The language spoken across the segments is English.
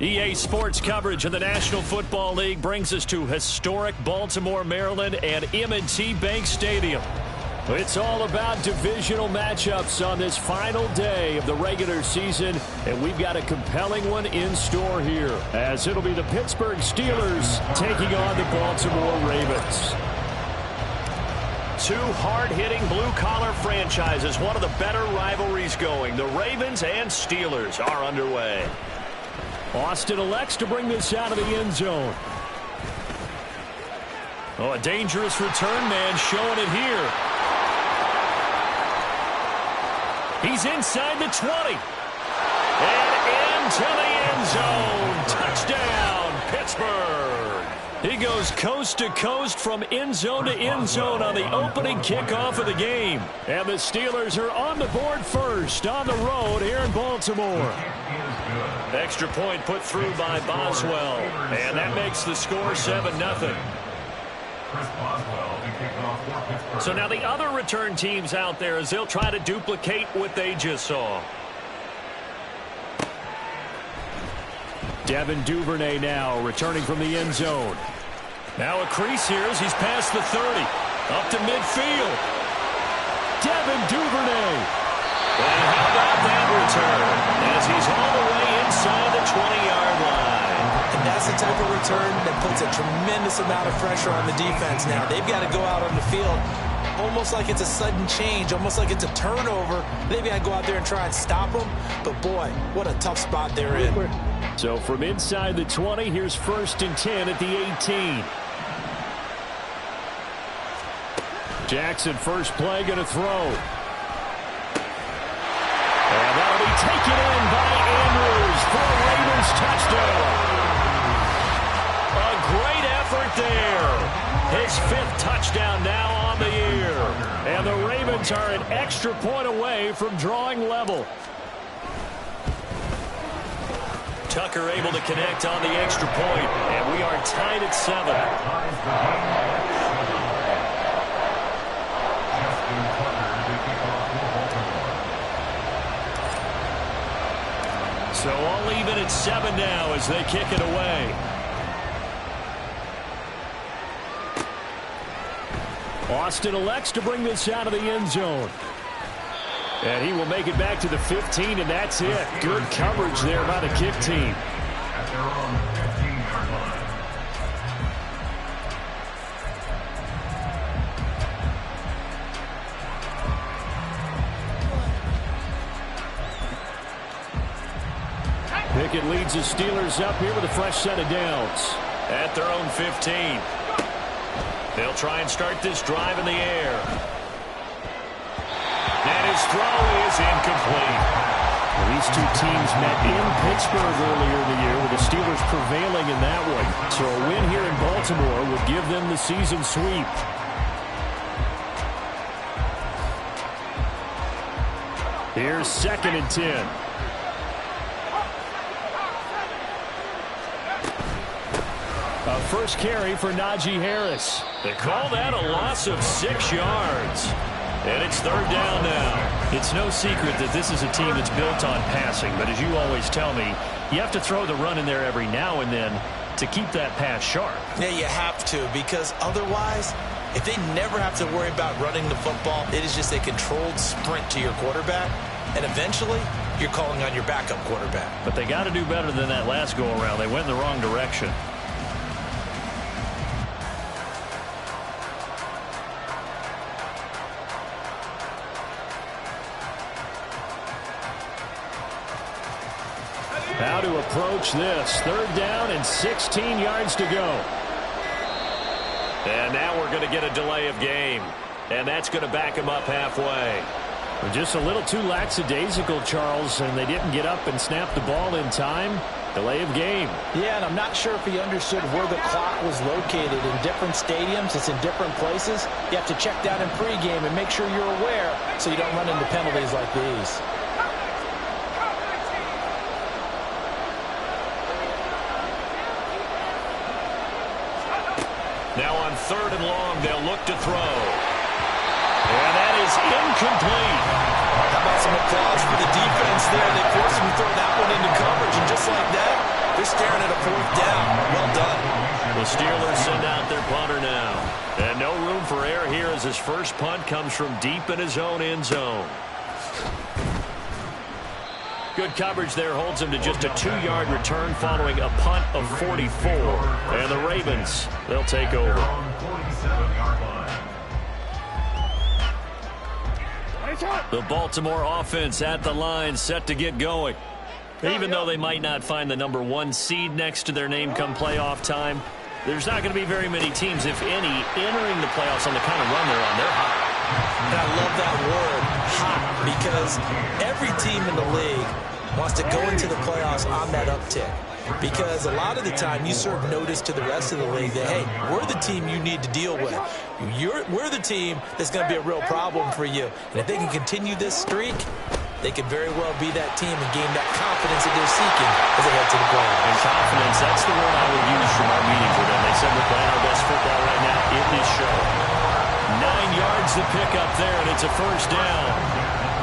EA Sports coverage of the National Football League brings us to historic Baltimore, Maryland and M&T Bank Stadium. It's all about divisional matchups on this final day of the regular season, and we've got a compelling one in store here, as it'll be the Pittsburgh Steelers taking on the Baltimore Ravens. Two hard-hitting blue-collar franchises, one of the better rivalries going. The Ravens and Steelers are underway. Austin elects to bring this out of the end zone. Oh, a dangerous return man showing it here. He's inside the 20. And into the end zone. Touchdown, Pittsburgh. He goes coast to coast from end zone to end zone on the opening kickoff of the game. And the Steelers are on the board first on the road here in Baltimore. Extra point put through by Boswell. And that makes the score 7-0. So now the other return teams out there, as they'll try to duplicate what they just saw. Devin Duvernay now returning from the end zone. Now a crease here as he's past the 30. Up to midfield. Devin Duvernay. And how about that return? As he's all the way inside the 20-yard line. And that's the type of return that puts a tremendous amount of pressure on the defense now. They've got to go out on the field almost like it's a sudden change, almost like it's a turnover. They've got to go out there and try and stop them. But, boy, what a tough spot they're in. So from inside the 20, here's 1st and 10 at the 18. Jackson, first play, going to throw. And that'll be taken in by Andrews for a Ravens touchdown. A great effort there. His 5th touchdown now on the year. And the Ravens are an extra point away from drawing level. Tucker able to connect on the extra point, and we are tied at 7. So all even at 7 now as they kick it away. Austin elects to bring this out of the end zone. And he will make it back to the 15, and that's it. Good coverage there by the kick team. Pickett leads the Steelers up here with a fresh set of downs. At their own 15. They'll try and start this drive in the air. And his throw is incomplete. Well, these two teams met in Pittsburgh earlier in the year with the Steelers prevailing in that one. So a win here in Baltimore would give them the season sweep. Here's 2nd and 10. A first carry for Najee Harris. They call that a loss of 6 yards. And it's 3rd down now. It's no secret that this is a team that's built on passing. But as you always tell me, you have to throw the run in there every now and then to keep that pass sharp. Yeah, you have to, because otherwise, if they never have to worry about running the football, it is just a controlled sprint to your quarterback. And eventually, you're calling on your backup quarterback. But they got to do better than that last go-around. They went in the wrong direction. How to approach this. 3rd down and 16 yards to go. And now we're going to get a delay of game. And that's going to back him up halfway. Just a little too lackadaisical, Charles, and they didn't get up and snap the ball in time. Delay of game. Yeah, and I'm not sure if he understood where the clock was located. In different stadiums, it's in different places. You have to check that in pregame and make sure you're aware so you don't run into penalties like these. Now on 3rd and long, they'll look to throw. And that is incomplete. How about some applause for the defense there? They forced him to throw that one into coverage, and just like that, They're staring at a fourth down. Well done. The Steelers send out their punter now. And no room for error here as his first punt comes from deep in his own end zone. Good coverage there holds him to just a 2-yard return following a punt of 44. And the Ravens, they'll take over. The Baltimore offense at the line, set to get going. Even though they might not find the number 1 seed next to their name come playoff time, there's not going to be very many teams, if any, entering the playoffs on the kind of run they're on. They're hot. And I love that word, hot, because every team in the league wants to go into the playoffs on that uptick. Because a lot of the time you serve notice to the rest of the league that, hey, we're the team you need to deal with. We're the team that's going to be a real problem for you. And if they can continue this streak, they could very well be that team and gain that confidence that they're seeking as they head to the playoffs. And confidence, that's the word I would use from our meetings with them. They said we're playing our best football right now. It is showing. 9 yards to pick up there, and it's a first down.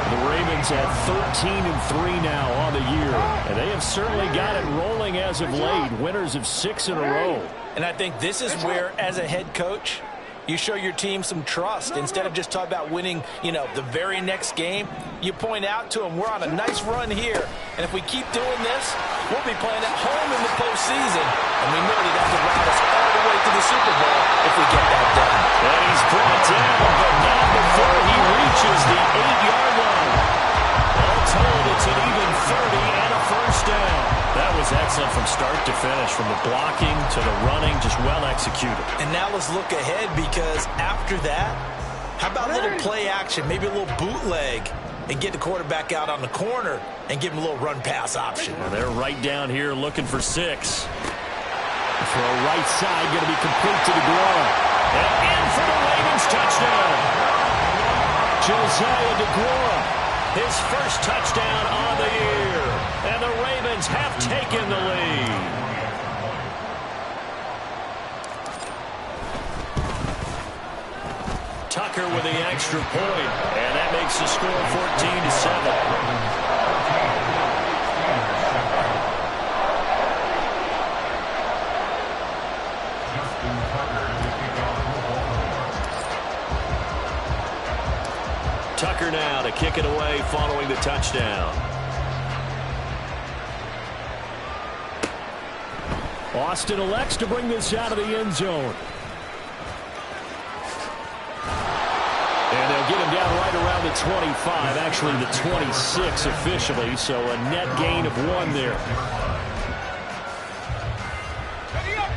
The Ravens at 13-3 now on the year, and they have certainly got it rolling as of late. Winners of 6 in a row. And I think this is where, as a head coach, you show your team some trust. Instead of just talking about winning, the very next game, you point out to them, we're on a nice run here. And if we keep doing this, we'll be playing at home in the postseason. And we know that that could ride us all the way to the Super Bowl if we get that done. And he's brought down, but not before he reaches the 8-yard line. All told, it's an even 30 and a first down. That was excellent from start to finish, from the blocking to the running, just well executed. And now let's look ahead, because after that, how about a little play action, maybe a little bootleg, and get the quarterback out on the corner and give him a little run-pass option. Well, they're right down here looking for 6. Throw right side, going to be complete to DeGuara. And in for the Ravens touchdown. Josiah DeGuara, his first touchdown on the year. And the Ravens have taken the lead. Tucker with the extra point, and that makes the score 14-7. Tucker now to kick it away following the touchdown. Austin elects to bring this out of the end zone. And they'll get him down right around the 25, actually the 26 officially, so a net gain of 1 there.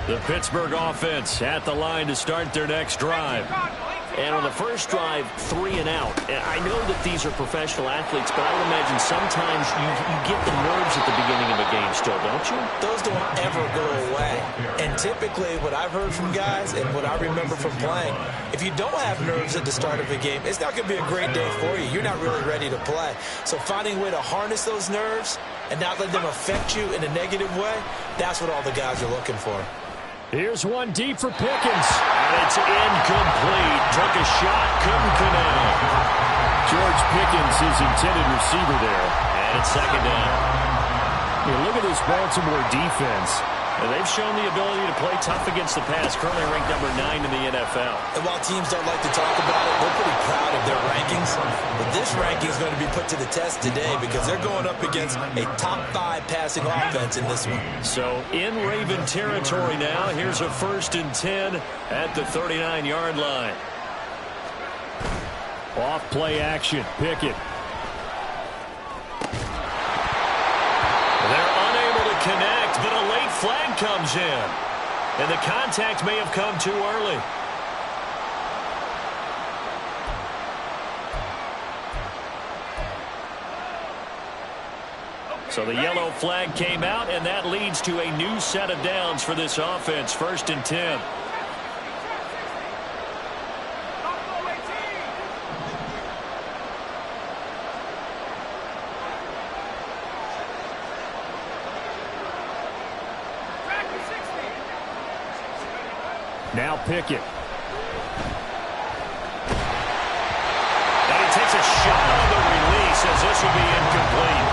The Pittsburgh offense at the line to start their next drive. And on the first drive, 3 and out. And I know that these are professional athletes, but I would imagine sometimes you get the nerves at the beginning of a game still, don't you? Those don't ever go away. And typically what I've heard from guys and what I remember from playing, if you don't have nerves at the start of a game, it's not going to be a great day for you. You're not really ready to play. So finding a way to harness those nerves and not let them affect you in a negative way, that's what all the guys are looking for. Here's one deep for Pickens. And it's incomplete. Took a shot, couldn't connect. George Pickens, his intended receiver there. And it's second down. Here, look at this Baltimore defense. And they've shown the ability to play tough against the pass. Currently ranked number 9 in the NFL. And while teams don't like to talk about it, they're pretty proud of their rankings. But this ranking is going to be put to the test today because they're going up against a top 5 passing offense in this one. So in Raven territory now. Here's a 1st and 10 at the 39-yard line. Off play action. Pickett. They're unable to connect, but a late flag comes in. And the contact may have come too early. So the yellow flag came out, and that leads to a new set of downs for this offense. 1st and 10. Now Pickett. And he takes a shot on the release as this will be incomplete.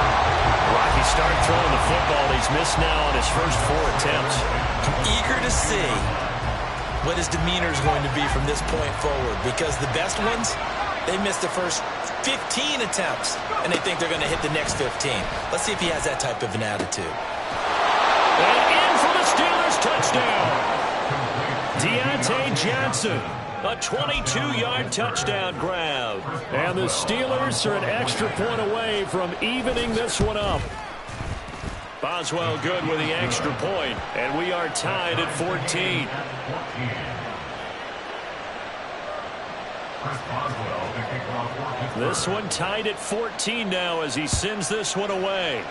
Rocky start throwing the football. He's missed now on his first 4 attempts. I'm eager to see what his demeanor is going to be from this point forward, because the best ones, they missed the first 15 attempts, and they think they're going to hit the next 15. Let's see if he has that type of an attitude. And in for the Steelers touchdown. Deontay Johnson, a 22-yard touchdown grab. And the Steelers are an extra point away from evening this one up. Boswell good with the extra point, and we are tied at 14. This one tied at 14 now as he sends this one away.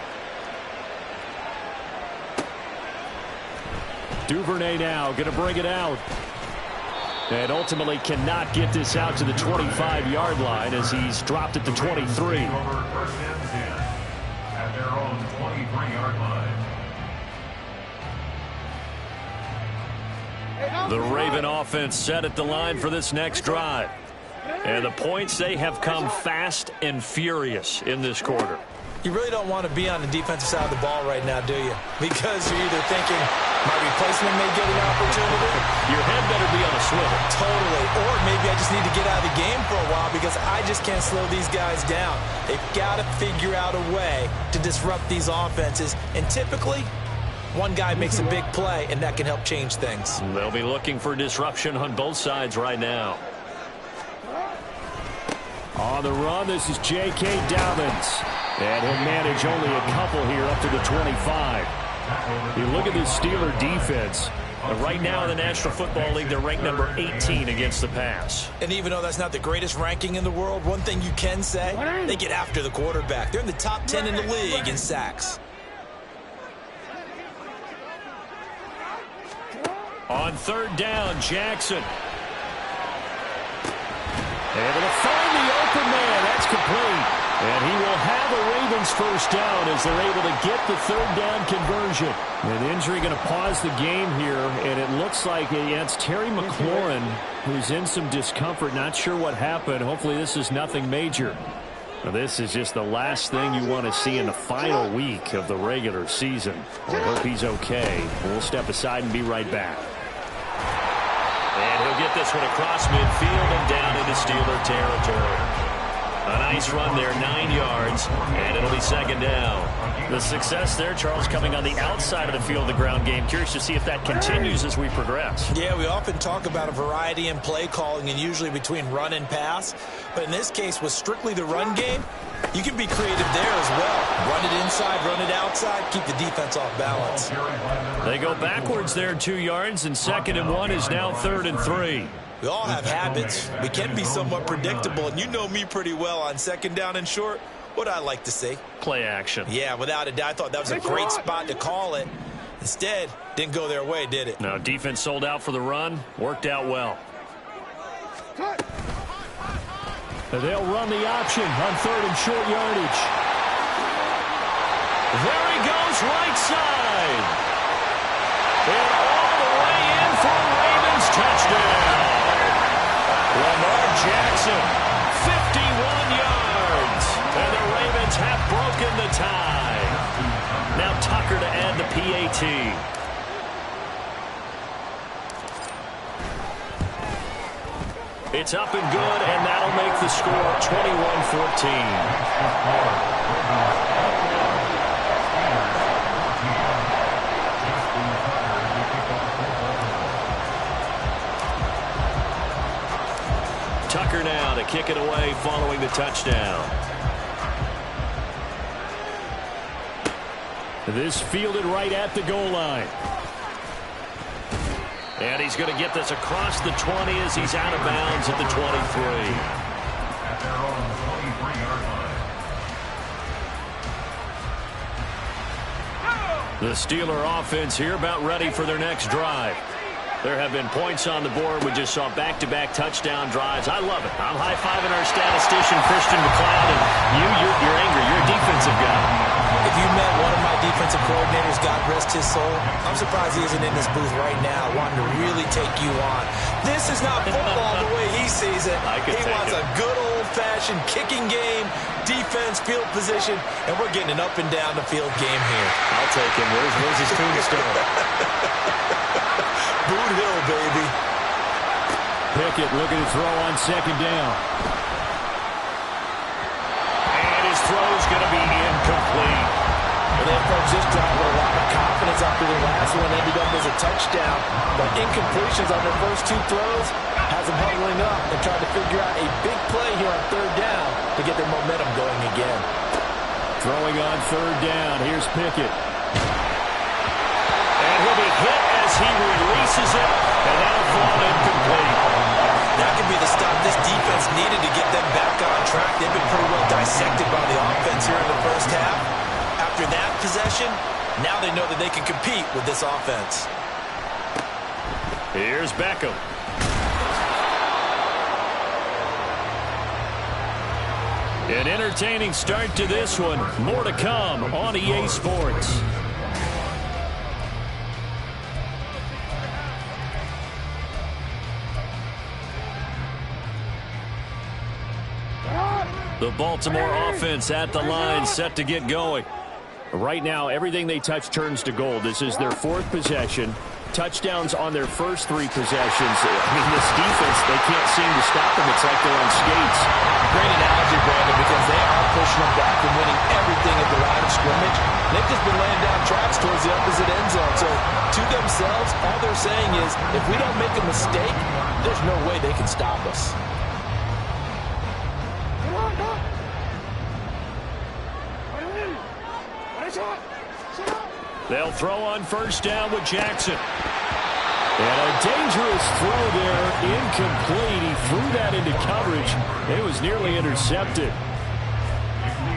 Duvernay now going to bring it out. And ultimately cannot get this out to the 25-yard line as he's dropped it to 23. At their own 23-yard line. The Raven offense set at the line for this next drive. And the points, they have come fast and furious in this quarter. You really don't want to be on the defensive side of the ball right now, do you? Because you're either thinking, my replacement may get an opportunity. Your head better be on a swivel. Totally. Or maybe I just need to get out of the game for a while because I just can't slow these guys down. They've got to figure out a way to disrupt these offenses. And typically, one guy makes a big play, and that can help change things. They'll be looking for disruption on both sides right now. On the run, this is J.K. Dobbins. And he'll manage only a couple here up to the 25. You look at this Steeler defense. Right now in the National Football League, they're ranked number 18 against the pass. And even though that's not the greatest ranking in the world, one thing you can say, they get after the quarterback. They're in the top 10 in the league in sacks. On third down, Jackson. Able to find the open man. That's complete. And he will have a Ravens first down as they're able to get the third down conversion. An injury going to pause the game here, and it looks like it's Terry McLaurin who's in some discomfort. Not sure what happened. Hopefully this is nothing major. Now, this is just the last thing you want to see in the final week of the regular season. I hope he's okay. We'll step aside and be right back. And he'll get this one across midfield and down into Steeler territory. A nice run there, 9 yards, and it'll be second down. The success there, Charles, coming on the outside of the field, the ground game. Curious to see if that continues as we progress. Yeah, we often talk about a variety in play calling and usually between run and pass. But in this case, with strictly the run game, you can be creative there as well. Run it inside, run it outside, keep the defense off balance. They go backwards there 2 yards, and 2nd and 1 is now 3rd and 3. We all have habits. We can be somewhat predictable, and you know me pretty well on 2nd down and short. What I like to see? Play action. Yeah, without a doubt. I thought that was a great spot to call it. Instead, didn't go their way, did it? No, defense sold out for the run. Worked out well. They'll run the option on 3rd and short yardage. There he goes, right side. And all the way in for a Ravens touchdown. Lamar Jackson, 51 yards. And the Ravens have broken the tie. Now Tucker to add the PAT. It's up and good, and that'll make the score 21-14. Tucker now to kick it away following the touchdown. This fielded right at the goal line. And he's going to get this across the 20 as he's out of bounds at the 23. At their own 23-yard line. The Steeler offense here about ready for their next drive. There have been points on the board. We just saw back-to-back touchdown drives. I love it. I'm high-fiving our statistician, Christian McLeod, and you're angry. You're a defensive guy. If you met one of my defensive coordinators, God rest his soul, I'm surprised he isn't in this booth right now wanting to really take you on. This is not football the way he sees it. He wants a good old-fashioned kicking game, defense, field position, and we're getting an up-and-down-the-field game here. I'll take him. Where's his tombstone? Boot Hill, baby. Pickett looking to throw on second down. And his throw's going to be incomplete. Well, they approached this drive with a lot of confidence after the last one ended up as a touchdown. But incompletions on their first two throws has them huddling up and trying to figure out a big play here on third down to get their momentum going again. Throwing on third down. Here's Pickett. And he'll be hit as he releases it. And that'll fall incomplete. That could be the stop this defense needed to get them back on track. They've been pretty well dissected by the offense here in the first half. After that possession, now they know that they can compete with this offense. Here's Beckham. An entertaining start to this one. More to come on EA Sports. The Baltimore offense at the line, set to get going. Right now, everything they touch turns to gold. This is their fourth possession. Touchdowns on their first three possessions. I mean, this defense, they can't seem to stop them. It's like they're on skates. Great analogy, Brandon, because they are pushing them back and winning everything at the line of scrimmage. They've just been laying down tracks towards the opposite end zone. So, to themselves, all they're saying is, if we don't make a mistake, there's no way they can stop us. They'll throw on first down with Jackson. And a dangerous throw there, incomplete. He threw that into coverage. It was nearly intercepted.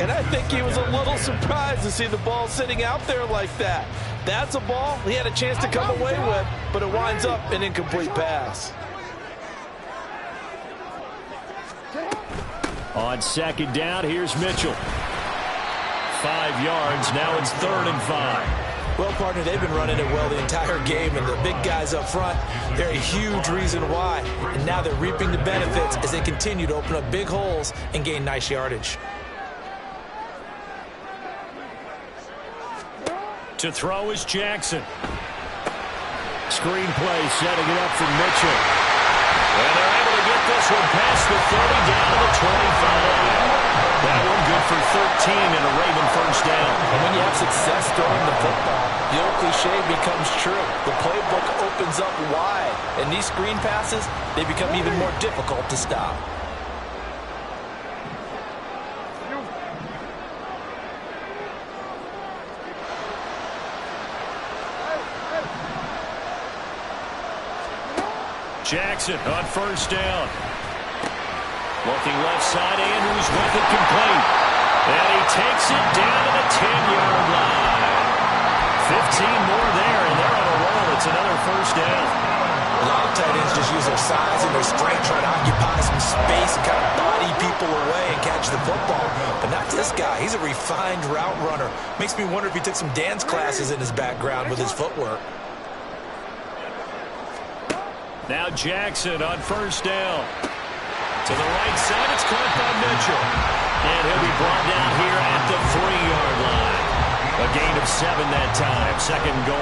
And I think he was a little surprised to see the ball sitting out there like that. That's a ball he had a chance to come away with, but it winds up an incomplete pass. On second down, here's Mitchell. 5 yards, now it's 3rd and 5. Well, partner, they've been running it well the entire game, and the big guys up front, they're a huge reason why. And now they're reaping the benefits as they continue to open up big holes and gain nice yardage. To throw is Jackson. Screen play, setting it up for Mitchell. And they're able to get this one past the 30 down to the 25. That one good for 13 and a Raven first down. And when you have success throwing the football, the old cliche becomes true. The playbook opens up wide. And these screen passes, they become even more difficult to stop. Jackson on first down. Looking left side, Andrews with it complete. And he takes it down to the 10-yard line. 15 more there, and they're on a roll. It's another first down. A lot of tight ends just use their size and their strength, trying to occupy some space and kind of body people away and catch the football. But not this guy. He's a refined route runner. Makes me wonder if he took some dance classes in his background with his footwork. Now Jackson on first down. To the right side, it's caught by Mitchell. And he'll be brought down here at the 3-yard line. A gain of 7 that time. Second goal.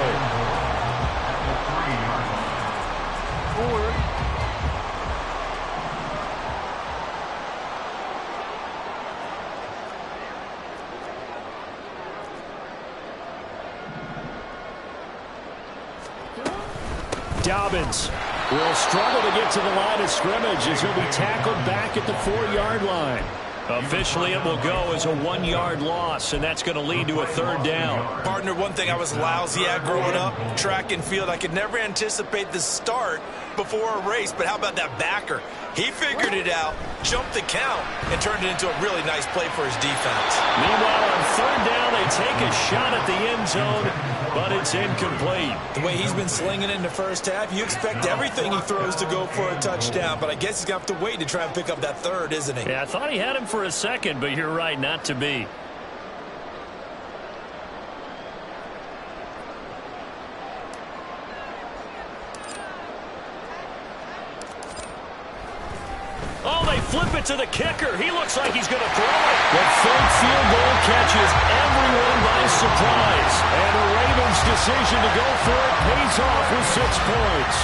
Dobbins will struggle to get to the line of scrimmage as he'll be tackled back at the 4-yard line. Officially, it will go as a 1-yard loss, and that's going to lead to a 3rd down. Partner, one thing I was lousy at growing up, track and field, I could never anticipate the start before a race, but how about that backer? He figured it out, jumped the count, and turned it into a really nice play for his defense. Meanwhile, on 3rd down, they take a shot at the end zone, but it's incomplete. The way he's been slinging it in the first half, you expect everything he throws to go for a touchdown, but I guess he's going to have to wait to try and pick up that 3rd, isn't he? Yeah, I thought he had him for a second, but you're right, not to be. They flip it to the kicker. He looks like he's going to throw it. The fake field goal catches everyone by surprise. And the Ravens' decision to go for it pays off with 6 points.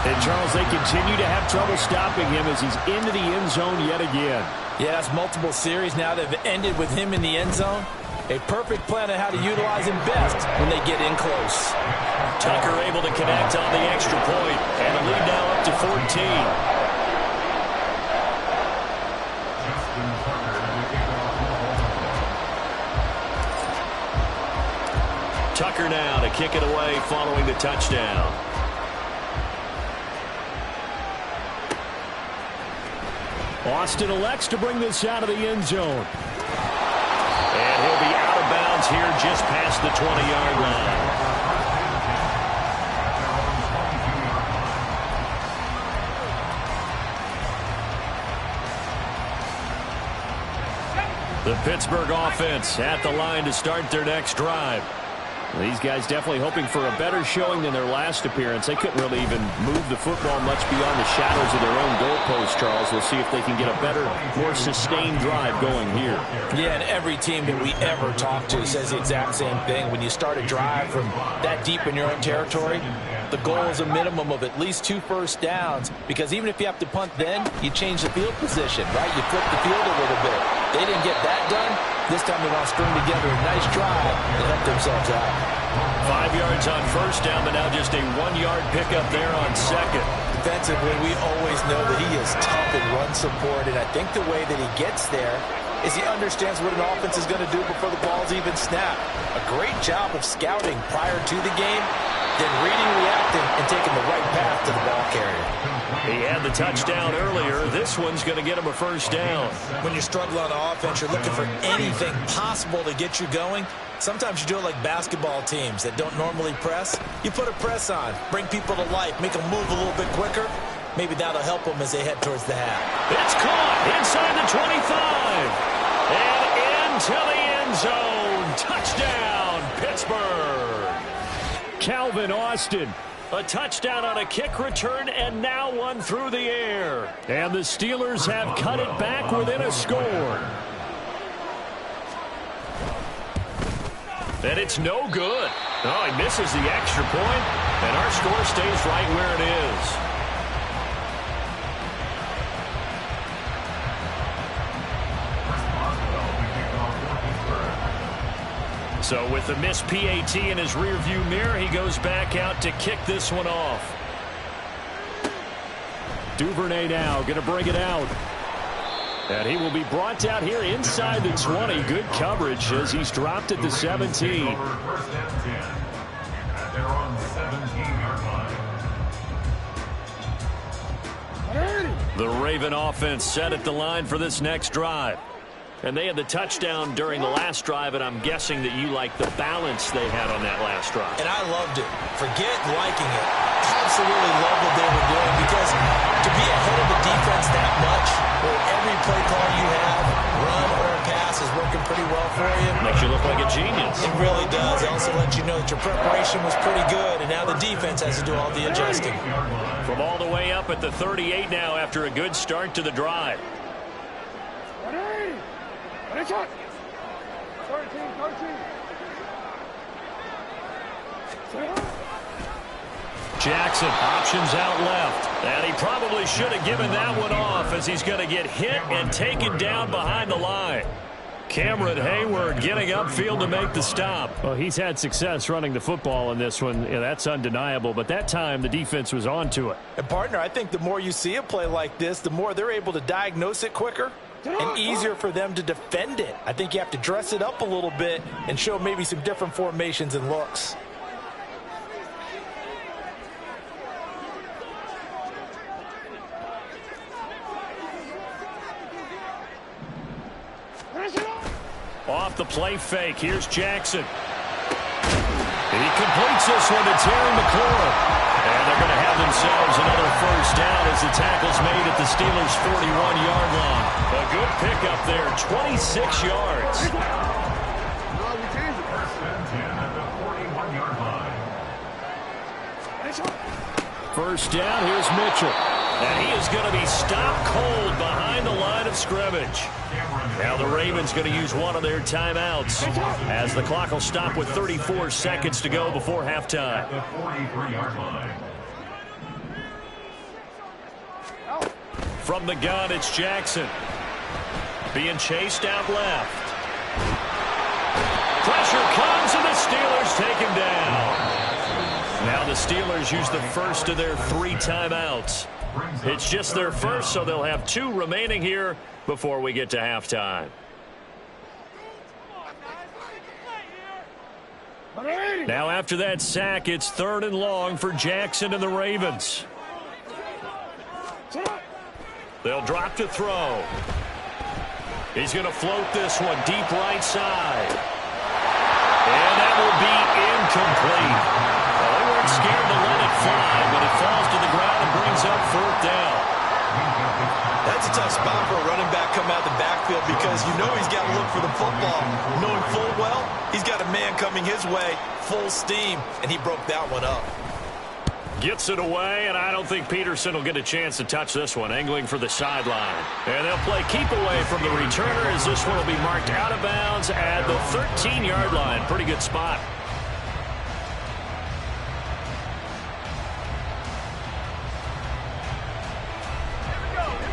And, Charles, they continue to have trouble stopping him as he's into the end zone yet again. Yeah, that's multiple series now that have ended with him in the end zone. A perfect plan on how to utilize him best when they get in close. Tucker able to connect on the extra point, and the lead now up to 14. Tucker now to kick it away following the touchdown. Austin elects to bring this out of the end zone. And he'll be out of bounds here just past the 20-yard line. The Pittsburgh offense at the line to start their next drive. These guys definitely hoping for a better showing than their last appearance. They couldn't really even move the football much beyond the shadows of their own goalpost, Charles. We'll see if they can get a better, more sustained drive going here. Yeah, and every team that we ever talk to says the exact same thing. When you start a drive from that deep in your own territory, the goal is a minimum of at least 2 first downs, because even if you have to punt then, you change the field position, right? You flip the field a little bit. They didn't get that done. This time they want to string together a nice drive and help themselves out. 5 yards on first down, but now just a 1-yard pickup there on second. Defensively, we always know that he is tough in run support, and I think the way that he gets there is he understands what an offense is going to do before the ball's even snapped. A great job of scouting prior to the game, then reading, reacting, and taking the right path to the ball carrier. He had the touchdown earlier. This one's going to get him a first down. When you struggle on offense, you're looking for anything possible to get you going. Sometimes you do it like basketball teams that don't normally press. You put a press on, bring people to life, make them move a little bit quicker. Maybe that'll help them as they head towards the half. It's caught inside the 25 and into the end zone. Touchdown, Pittsburgh. Calvin Austin. A touchdown on a kick return, and now one through the air. And the Steelers have cut it back within a score. And it's no good. Oh, he misses the extra point, and our score stays right where it is. So with the missed PAT in his rearview mirror, he goes back out to kick this one off. Duvernay now going to bring it out. And he will be brought out here inside the 20. Good coverage as he's dropped at the 17. The Raven offense set at the line for this next drive. And they had the touchdown during the last drive, and I'm guessing that you like the balance they had on that last drive. And I loved it. Forget liking it. Absolutely love what they were doing, because to be ahead of the defense that much, where every play call you have, run or pass, is working pretty well for you. Makes you look like a genius. It really does. It also lets you know that your preparation was pretty good, and now the defense has to do all the adjusting. From all the way up at the 38 now after a good start to the drive. Jackson options out left, and he probably should have given that one off as he's going to get hit and taken down behind the line. Cameron Hayward getting upfield to make the stop. Well, he's had success running the football in this one. Yeah, that's undeniable, but that time the defense was on to it. And partner, I think the more you see a play like this, the more they're able to diagnose it quicker and easier for them to defend it. I think you have to dress it up a little bit and show maybe some different formations and looks. Off the play fake, here's Jackson. He completes this one to Terry McLaurin. And they're going to have themselves another first down as the tackle's made at the Steelers' 41-yard line. A good pickup there, 26 yards. First down, here's Mitchell. And he is going to be stopped cold behind the line of scrimmage. Now the Ravens going to use one of their timeouts as the clock will stop with 34 seconds to go before halftime. The 43-yard line. From the gun, it's Jackson. Being chased out left. Pressure comes, and the Steelers take him down. Now the Steelers use the first of their 3 timeouts. It's just their first, so they'll have 2 remaining here before we get to halftime. Now after that sack, it's 3rd and long for Jackson and the Ravens. They'll drop to throw. He's going to float this one deep right side. And that will be incomplete. Well, they weren't scared to let it fly, but it falls to the ground and brings up 4th down. That's a tough spot for a running back coming out of the backfield because you know he's got to look for the football. Knowing full well, he's got a man coming his way, full steam, and he broke that one up. Gets it away, and I don't think Peterson will get a chance to touch this one, angling for the sideline. And they'll play keep away from the returner as this one will be marked out of bounds at the 13-yard line. Pretty good spot.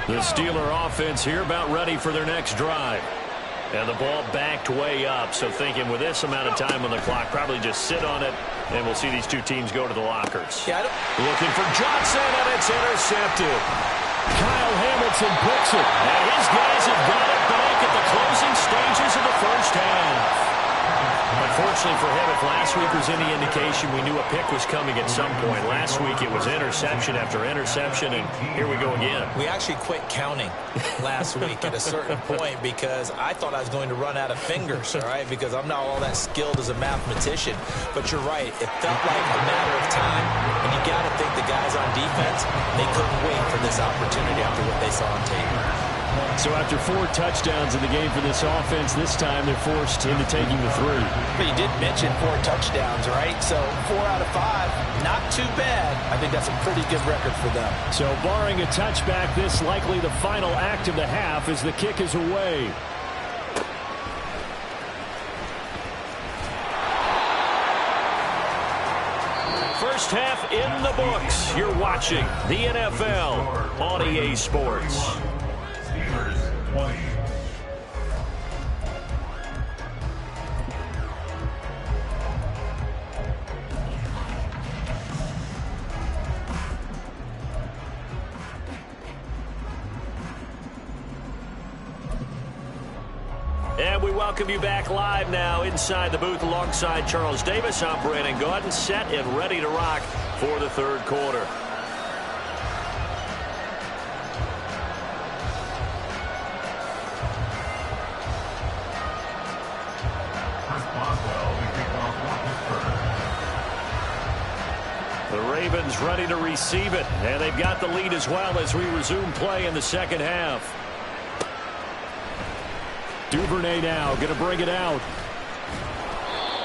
The Steeler offense here about ready for their next drive. And the ball backed way up, so thinking with this amount of time on the clock, probably just sit on it, and we'll see these 2 teams go to the lockers. Looking for Johnson, and it's intercepted. Kyle Hamilton picks it, and his guys have got it back at the closing stages of the first half. Unfortunately for him, if last week was any indication, we knew a pick was coming at some point. Last week it was interception after interception, and here we go again. We actually quit counting last week at a certain point because I thought I was going to run out of fingers, all right, because I'm not all that skilled as a mathematician. But you're right. It felt like a matter of time, and you got to think the guys on defense, they couldn't wait for this opportunity after what they saw on tape. So after 4 touchdowns in the game for this offense, this time they're forced into taking the 3. But you did mention 4 touchdowns, right? So 4 out of 5, not too bad. I think that's a pretty good record for them. So barring a touchback, this likely the final act of the half as the kick is away. First half in the books. You're watching the NFL on EA Sports. Steelers 20. And we welcome you back live now inside the booth alongside Charles Davis. I'm Brandon Gaudin, set and ready to rock for the 3rd quarter. The Ravens ready to receive it, and they've got the lead as well as we resume play in the second half. Duvernay now going to bring it out.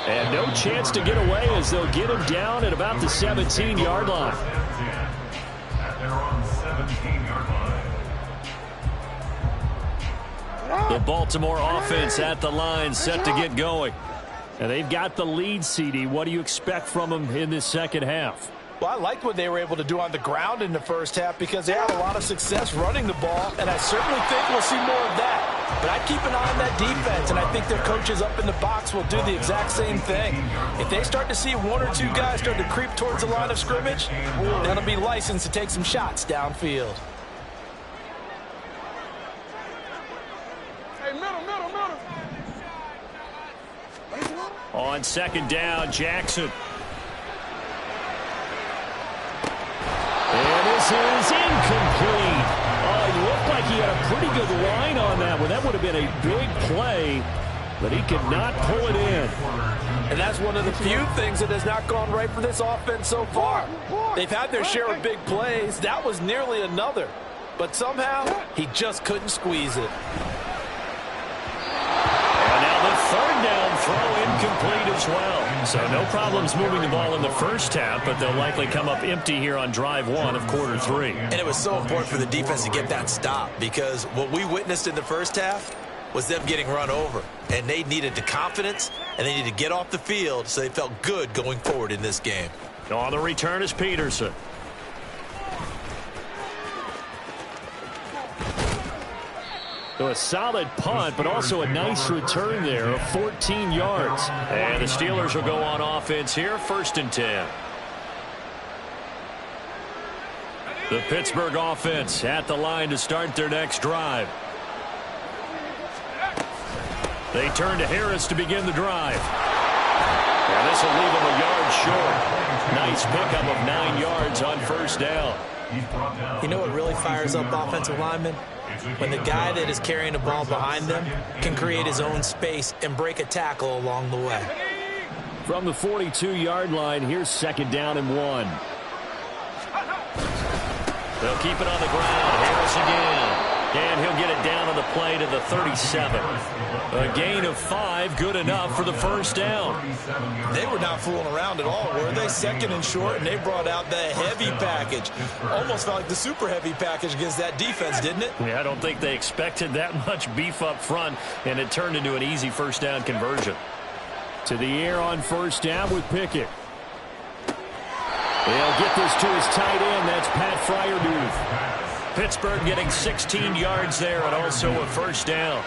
And no chance to get away as they'll get him down at about the 17-yard line. At their own 17-yard line. The Baltimore offense at the line set to get going. And they've got the lead, CD. What do you expect from them in this second half? Well, I liked what they were able to do on the ground in the first half because they had a lot of success running the ball, and I certainly think we'll see more of that. But I'd keep an eye on that defense, and I think their coaches up in the box will do the exact same thing. If they start to see 1 or 2 guys start to creep towards the line of scrimmage, that'll be licensed to take some shots downfield. Hey, middle. On second down, Jackson. And this is incomplete. Oh, it looked like he had a pretty good line on that one. That would have been a big play, but he could not pull it in. And that's one of the few things that has not gone right for this offense so far. They've had their share of big plays. That was nearly another. But somehow, he just couldn't squeeze it. And now the 3rd down throw in incomplete as well. So no problems moving the ball in the first half, but they'll likely come up empty here on drive one of quarter three. And it was so important for the defense to get that stop, because what we witnessed in the first half was them getting run over. And they needed the confidence, and they needed to get off the field so they felt good going forward in this game. On the return is Peterson. So a solid punt, but also a nice return there of 14 yards. And the Steelers will go on offense here, 1st and 10. The Pittsburgh offense at the line to start their next drive. They turn to Harris to begin the drive. And this will leave him a yard short. Nice pickup of 9 yards on 1st down. You know what really fires up offensive linemen? When the guy that is carrying the ball behind them can create his own space and break a tackle along the way. From the 42-yard line, here's 2nd down and 1. They'll keep it on the ground. Harris again. And he'll get it down on the play to the 37. A gain of 5, good enough for the 1st down. They were not fooling around at all, were they? 2nd and short, and they brought out the heavy package. Almost felt like the super heavy package against that defense, didn't it? Yeah, I don't think they expected that much beef up front, and it turned into an easy 1st down conversion. To the air on 1st down with Pickett. They'll get this to his tight end. That's Pat Freiermuth. Pittsburgh getting 16 yards there and also a 1st down.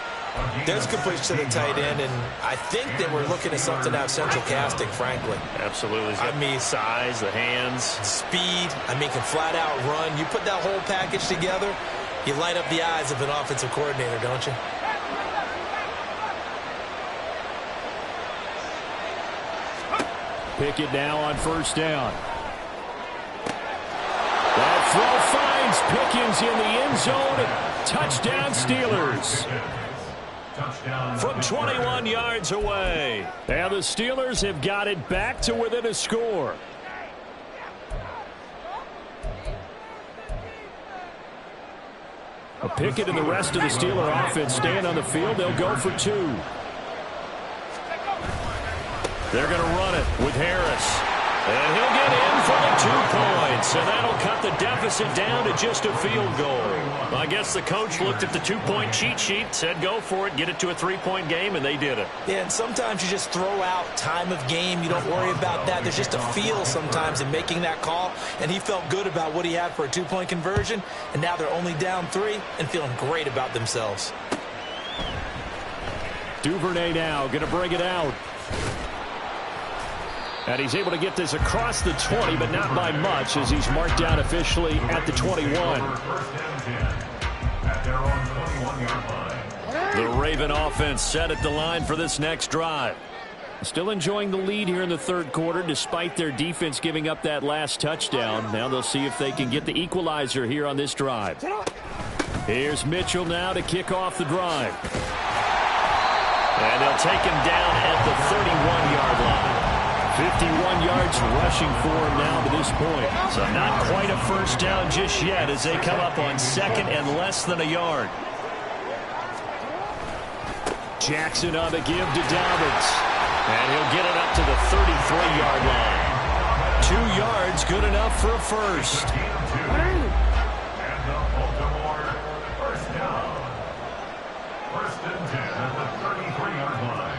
There's completion to the tight end, and I think they were looking at something out of central casting, frankly. Absolutely. I mean, size, the hands. Speed. I mean, can flat out run. You put that whole package together, you light up the eyes of an offensive coordinator, don't you? Pickett now on 1st down. That throw finds Pickens in the end zone. Touchdown Steelers. From 21 yards away. And the Steelers have got it back to within a score. Pickett and the rest of the Steeler offense staying on the field. They'll go for 2. They're going to run it with Harris. And he'll get in for the 2 points. And that'll cut the deficit down to just a field goal. I guess the coach looked at the 2-point cheat sheet, said go for it, get it to a 3-point game, and they did it. Yeah, and sometimes you just throw out time of game. You don't worry about that. There's just a feel sometimes in making that call. And he felt good about what he had for a 2-point conversion. And now they're only down 3 and feeling great about themselves. Duvernay now going to bring it out. And he's able to get this across the 20, but not by much, as he's marked down officially at the 21. The Raven offense set at the line for this next drive. Still enjoying the lead here in the 3rd quarter, despite their defense giving up that last touchdown. Now they'll see if they can get the equalizer here on this drive. Here's Mitchell now to kick off the drive. And they'll take him down at the 31-yard line. 51 yards rushing for him now to this point. So not quite a 1st down just yet as they come up on 2nd and less than a yard. Jackson on the give to Dobbins. And he'll get it up to the 33-yard line. 2 yards, good enough for a 1st. And the Baltimore 1st down. 1st and 10 at the 33-yard line.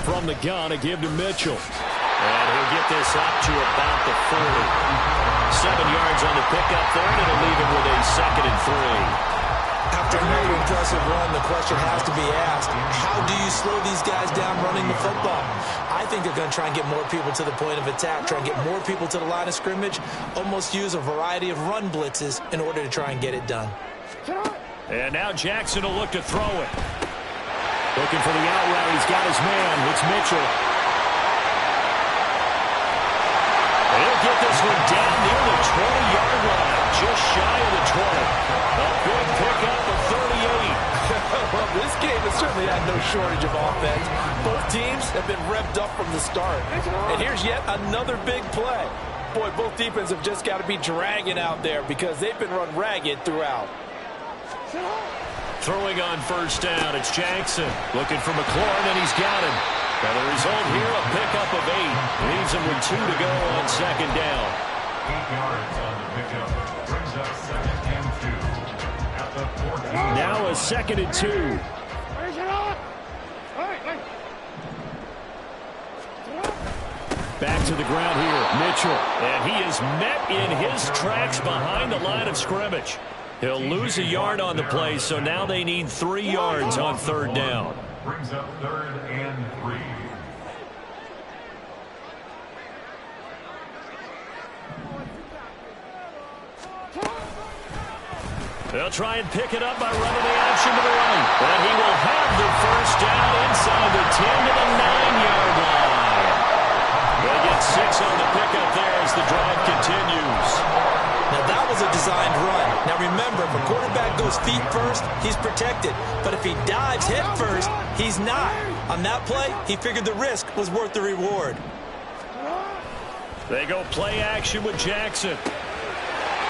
From the gun, a give to Mitchell. And he'll get this up to about the 40. 7 yards on the pickup there, and it'll leave him with a 2nd and 3. After another impressive run, the question has to be asked, how do you slow these guys down running the football? I think they're going to try and get more people to the point of attack, try and get more people to the line of scrimmage, almost use a variety of run blitzes in order to try and get it done. And now Jackson will look to throw it. Looking for the out route. He's got his man. It's Mitchell. He'll get this one down near the 20-yard line, just shy of the 20. A big pickup of 38. Well, this game has certainly had no shortage of offense. Both teams have been revved up from the start. And here's yet another big play. Boy, both defenses have just got to be dragging out there because they've been run ragged throughout. Throwing on first down, it's Jackson. Looking for McLaurin, and he's got him. And the result here, a pickup of 8. Leaves him with 2 to go on second down. 8 yards on the pickup. Brings up 2nd and 2. At the 14. Now a 2nd and 2. Back to the ground here, Mitchell. And he is met in his tracks behind the line of scrimmage. He'll lose a yard on the play, so now they need 3 yards on third down. Brings up 3rd and 3. They'll try and pick it up by running the action to the right. And he will have the first down inside the 10 to the 9-yard line. They get 6 on the pickup there as the drive continues. Now, that was a designed run. Now, remember, if a quarterback goes feet first, he's protected. But if he dives head first, he's not. On that play, he figured the risk was worth the reward. They go play action with Jackson.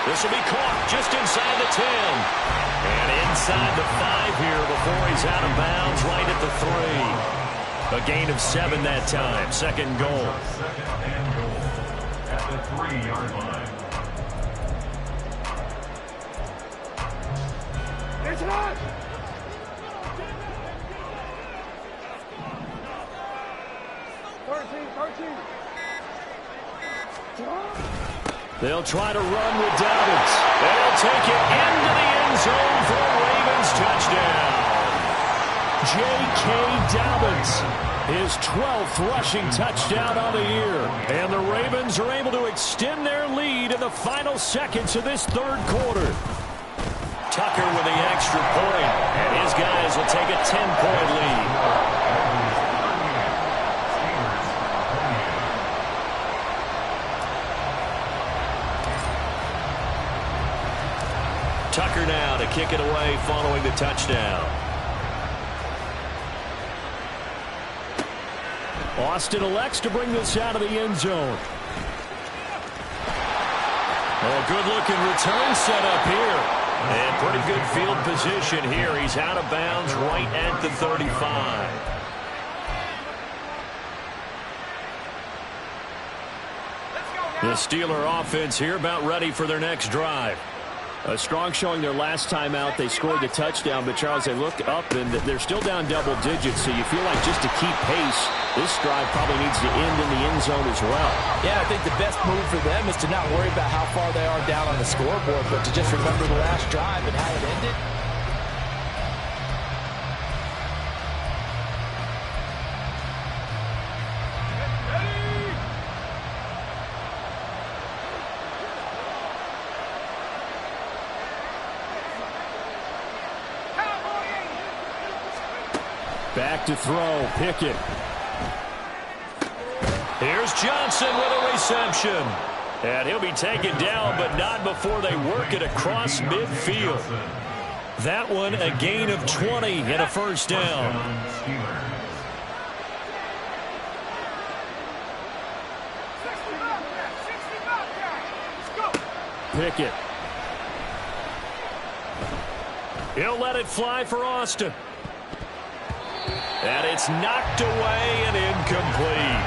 This will be caught just inside the 10. And inside the 5 here before he's out of bounds right at the 3. A gain of 7 that time. Second goal. 2nd and goal at the 3-yard line. They'll try to run with Dobbins. They'll take it into the end zone for a Ravens touchdown. J.K. Dobbins, his 12th rushing touchdown on the year. And the Ravens are able to extend their lead in the final seconds of this third quarter. Tucker with the extra point, and his guys will take a 10-point lead. Tucker now to kick it away following the touchdown. Austin elects to bring this out of the end zone. Oh, good-looking return set up here. And pretty good field position here. He's out of bounds right at the 35. The Steeler offense here about ready for their next drive. A strong showing their last time out. They scored the touchdown, but Charles, they look up and they're still down double digits, so you feel like just to keep pace, this drive probably needs to end in the end zone as well. Yeah, I think the best move for them is to not worry about how far they are down on the scoreboard, but to just remember the last drive and how it ended. Back to throw, Pickett. Here's Johnson with a reception. And he'll be taken down, but not before they work it across midfield. That one, a gain of 20 and a first down. Pickett. He'll let it fly for Austin. And it's knocked away and incomplete.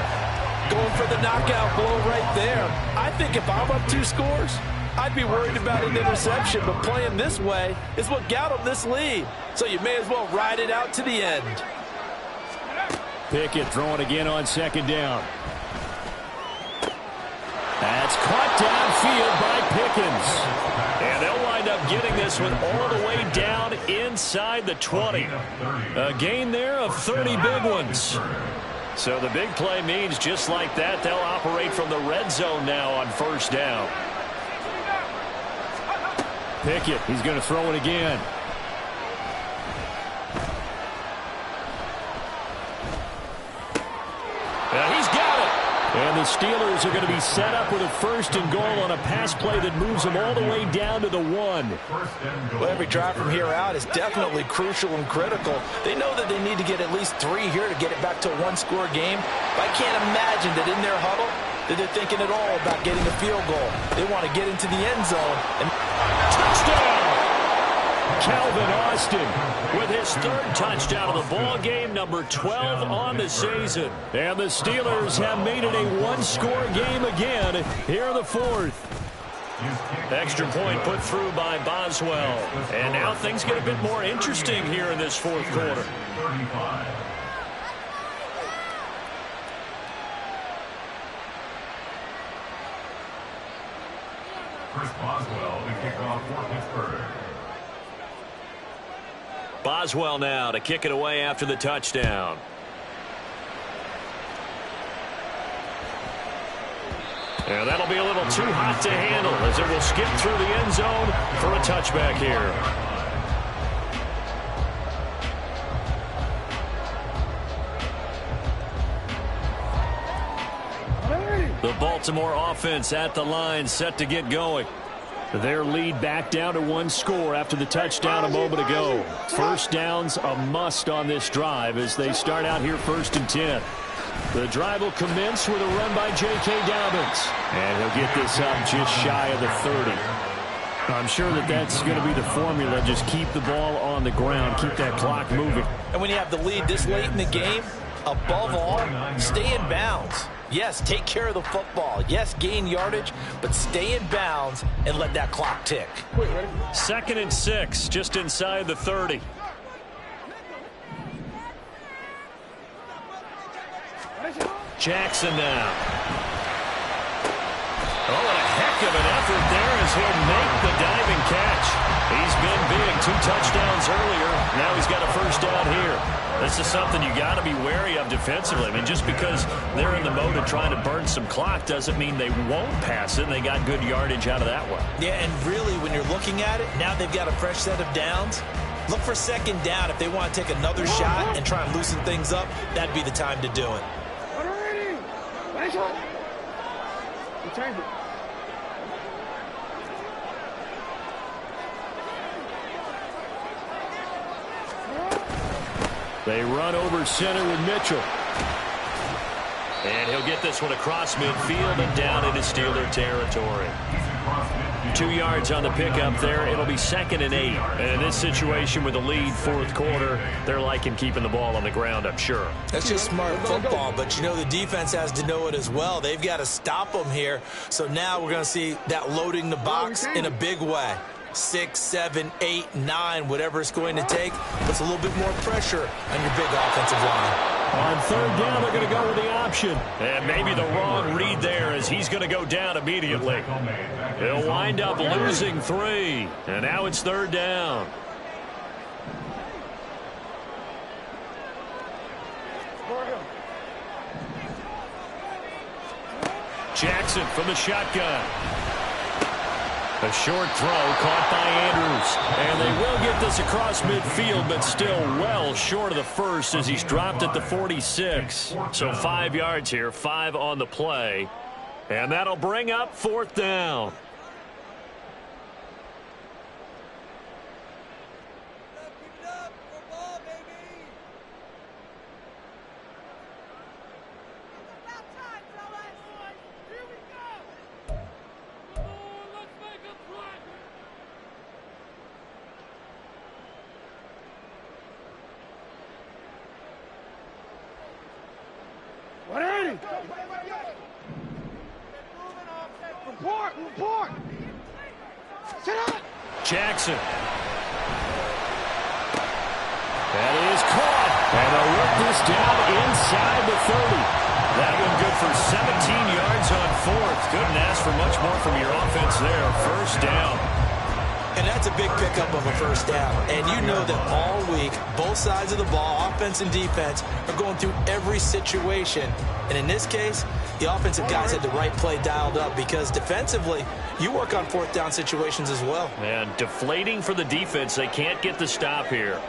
Going for the knockout blow right there. I think if I'm up 2 scores, I'd be worried about an interception, but playing this way is what got them this lead. So you may as well ride it out to the end. Pickett throwing again on second down. That's caught downfield by Pickens. And they'll wind up getting this one all the way down inside the 20. A gain there of 30 big ones. So the big play means just like that, they'll operate from the red zone now on first down. Pickett, he's going to throw it again. He's got it. And the Steelers are going to be set up with a 1st and goal on a pass play that moves them all the way down to the 1. Well, every drive from here out is definitely crucial and critical. They know that they need to get at least 3 here to get it back to a 1-score game. But I can't imagine that in their huddle that they're thinking at all about getting a field goal. They want to get into the end zone. And touchdown! Calvin Austin with his third touchdown of the ball game, number 12 on the season. And the Steelers have made it a one-score game again here in the fourth. Extra point put through by Boswell. And now things get a bit more interesting here in this fourth quarter. Chris Boswell to kick off for Pittsburgh. Boswell now to kick it away after the touchdown. And that'll be a little too hot to handle as it will skip through the end zone for a touchback here. The Baltimore offense at the line, set to get going. Their lead back down to one score after the touchdown a moment ago. First down's a must on this drive as they start out here 1st and 10. The drive will commence with a run by J.K. Dobbins. And he'll get this up just shy of the 30. I'm sure that that's going to be the formula. Just keep the ball on the ground, keep that clock moving. And when you have the lead this late in the game, above all, stay in bounds. Yes, take care of the football. Yes, gain yardage, but stay in bounds and let that clock tick. 2nd and 6, just inside the 30. Jackson now. Oh, what a heck of an effort there as he'll make the diving catch. He's been big, 2 touchdowns earlier. Now he's got a first down here. This is something you got to be wary of defensively. I mean, just because they're in the mode of trying to burn some clock doesn't mean they won't pass it. They got good yardage out of that one. Yeah, and really, when you're looking at it, now they've got a fresh set of downs. Look for 2nd down. If they want to take another shot and try and loosen things up, that'd be the time to do it. They run over center with Mitchell. And he'll get this one across midfield and down into Steeler territory. 2 yards on the pickup there. It'll be 2nd and 8. And in this situation with the lead 4th quarter, they're liking keeping the ball on the ground, I'm sure. That's just smart football, but you know the defense has to know it as well. They've got to stop them here. So now we're going to see that loading the box in a big way. 6, 7, 8, 9, whatever it's going to take, puts a little bit more pressure on your big offensive line. On 3rd down, they're going to go with the option. And maybe the wrong read there as he's going to go down immediately. He'll wind up losing 3. And now it's 3rd down. Jackson from the shotgun. A short throw caught by Andrews. And they will get this across midfield, but still well short of the first as he's dropped at the 46. So 5 yards here, 5 on the play. And that'll bring up 4th down. Jackson. That is caught. And they'll work this down inside the 30. That one good for 17 yards on 4th. Couldn't ask for much more from your offense there. 1st down. And that's a big pickup of a 1st down. And you know that all week, both sides of the ball, offense and defense, are going through every situation. And in this case, the offensive guys had the right play dialed up because defensively, you work on 4th down situations as well. And deflating for the defense. They can't get the stop here.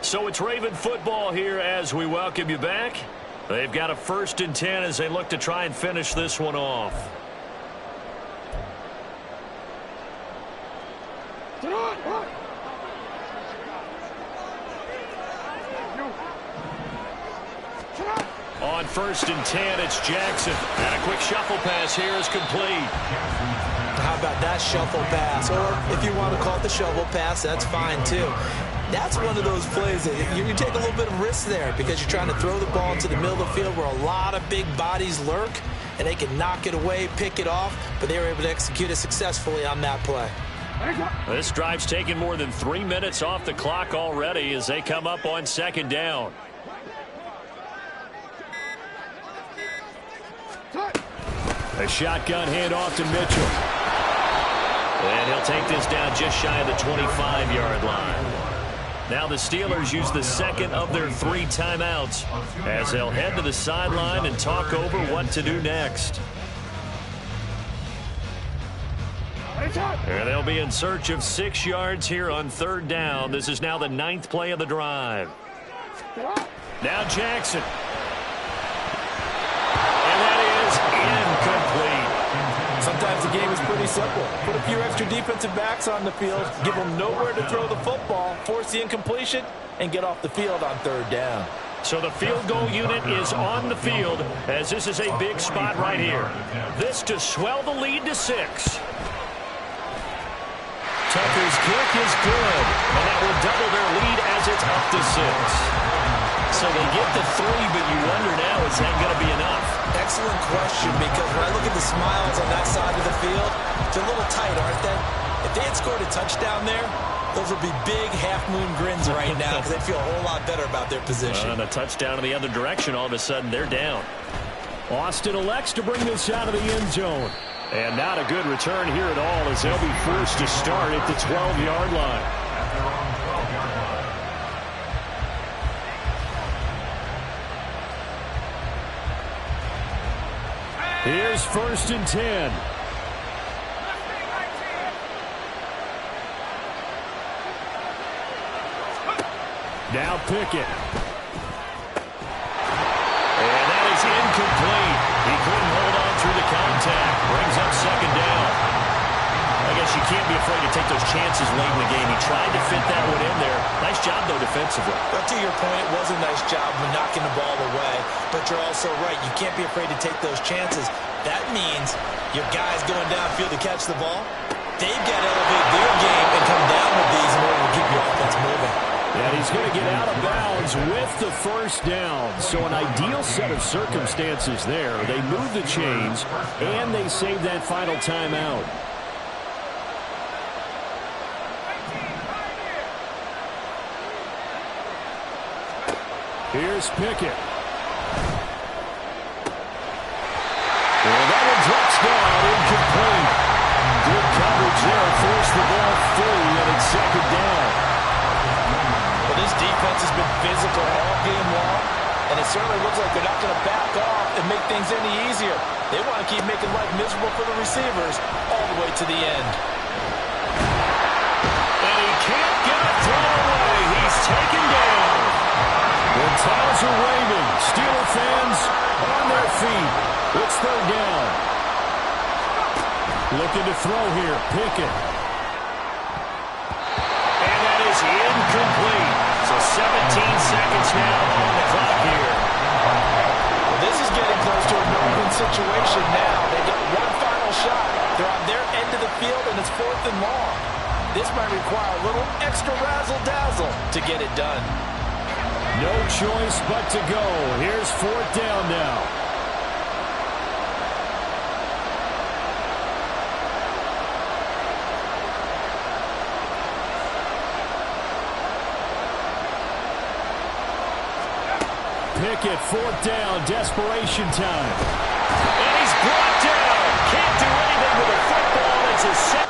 So it's Raven football here as we welcome you back. They've got a 1st and 10 as they look to try and finish this one off. On 1st and 10, it's Jackson. And a quick shuffle pass here is complete. How about that shuffle pass? Or if you want to call it the shovel pass, that's fine too. That's one of those plays that you take a little bit of risk there because you're trying to throw the ball into the middle of the field where a lot of big bodies lurk, and they can knock it away, pick it off, but they were able to execute it successfully on that play. This drive's taken more than 3 minutes off the clock already as they come up on 2nd down. A shotgun handoff to Mitchell. And he'll take this down just shy of the 25-yard line. Now the Steelers use the second of their 3 timeouts as they'll head to the sideline and talk over what to do next. And they'll be in search of 6 yards here on 3rd down. This is now the 9th play of the drive. Now Jackson. And that is incomplete. Sometimes the game is pretty simple. Put a few extra defensive backs on the field, give them nowhere to throw the football, force the incompletion, and get off the field on 3rd down. So the field goal unit is on the field as this is a big spot right here. This to swell the lead to 6. Tucker's kick is good, and that will double their lead as it's up to 6. So they get the 3, but you wonder now, is that going to be enough? Excellent question, because when I look at the smiles on that side of the field, they're a little tight, aren't they? If they had scored a touchdown there, those would be big half-moon grins right now because they'd feel a whole lot better about their position. And a touchdown in the other direction, all of a sudden they're down. Austin elects to bring this out of the end zone. And not a good return here at all as they'll be forced to start at the 12-yard line. Here's 1st and 10. Now Pickett. And that is incomplete. He couldn't hold on through the contact. Brings up 2nd down. I guess you can't be afraid to take those chances late in the game. He tried to fit that one in there. Nice job, though, defensively. But to your point, it was a nice job of knocking the ball away. But you're also right. You can't be afraid to take those chances. That means your guys going downfield to catch the ball, they've got to elevate their game and come down with these in order to keep your offense moving. And he's going to get out of bounds with the 1st down. So an ideal set of circumstances there. They move the chains, and they save that final timeout. Here's Pickett. And that one drops down, incomplete. Good coverage there, forced the ball free, and it's 2nd down. Well, this defense has been physical all game long, and it certainly looks like they're not going to back off and make things any easier. They want to keep making life miserable for the receivers all the way to the end. And he can't get a throw away. He's taken down. The towels are waving. Steeler fans on their feet. It's 3rd down. Looking to throw here. Pickett. And that is incomplete. So 17 seconds now on the clock here. Well, this is getting close to a no-win situation now. They got one final shot. They're on their end of the field, and it's 4th and long. This might require a little extra razzle-dazzle to get it done. No choice but to go. Here's 4th down now. Pickett, 4th down, desperation time. And he's brought down. Can't do anything with a football. It's a set.